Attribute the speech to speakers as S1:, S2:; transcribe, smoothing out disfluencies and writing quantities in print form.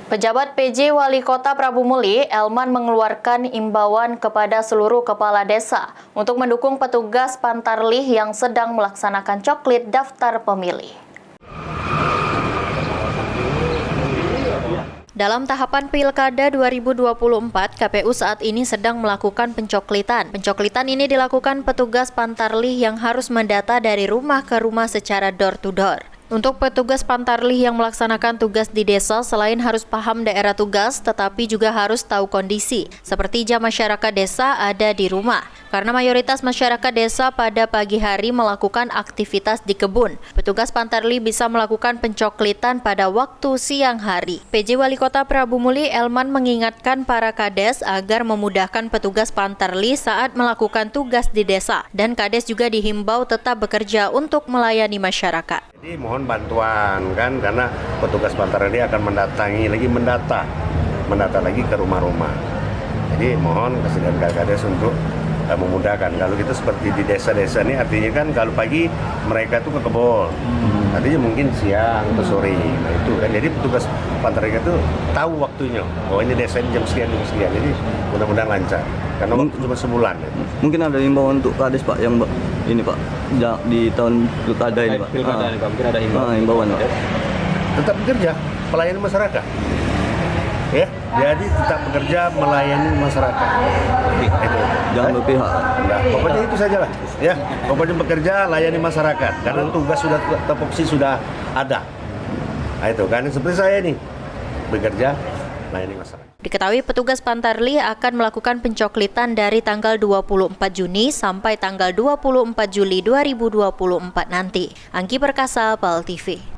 S1: Pejabat PJ Wali Kota Prabu Muli, Elman mengeluarkan imbauan kepada seluruh kepala desa untuk mendukung petugas Pantarlih yang sedang melaksanakan coklit daftar pemilih. Dalam tahapan Pilkada 2024, KPU saat ini sedang melakukan pencoklitan. Pencoklitan ini dilakukan petugas Pantarlih yang harus mendata dari rumah ke rumah secara door to door. Untuk petugas Pantarlih yang melaksanakan tugas di desa, selain harus paham daerah tugas, tetapi juga harus tahu kondisi, seperti jam masyarakat desa ada di rumah. Karena mayoritas masyarakat desa pada pagi hari melakukan aktivitas di kebun, petugas Pantarlih bisa melakukan pencoklitan pada waktu siang hari. PJ Wali Kota Prabu Muli, Elman, mengingatkan para kades agar memudahkan petugas Pantarlih saat melakukan tugas di desa, dan kades juga dihimbau tetap bekerja untuk melayani masyarakat.
S2: Jadi mohon bantuan kan, karena petugas Pantarlih akan mendata lagi ke rumah-rumah. Jadi mohon kesediaan kades untuk memudahkan. Kalau kita seperti di desa-desa ini, artinya kan kalau pagi mereka tuh ke kebun, artinya mungkin siang atau sore. Nah itu kan, jadi petugas Pantarlih itu tahu waktunya. Oh ini desa ini jam sekian. Jadi mudah-mudahan lancar. Karena waktu cuma sebulan.
S3: Mungkin ada himbauan untuk kades Pak yang ini Pak di tahun pilkada ini Pak.
S4: Pilkada ini Pak, mungkin ada
S3: himbauan Pak.
S2: Tetap bekerja, melayani masyarakat. Ya, jadi tetap bekerja melayani masyarakat. Itu.
S3: Jangan berpihak.
S2: Nah, pokoknya itu saja lah. Ya, pokoknya bekerja layani masyarakat. Karena tugas sudah tepoksi sudah ada. Nah, itu kan seperti saya nih bekerja layani masyarakat.
S1: Diketahui petugas Pantarlih akan melakukan pencoklitan dari tanggal 24 Juni sampai tanggal 24 Juli 2024 nanti. Angki Perkasa, PAL TV.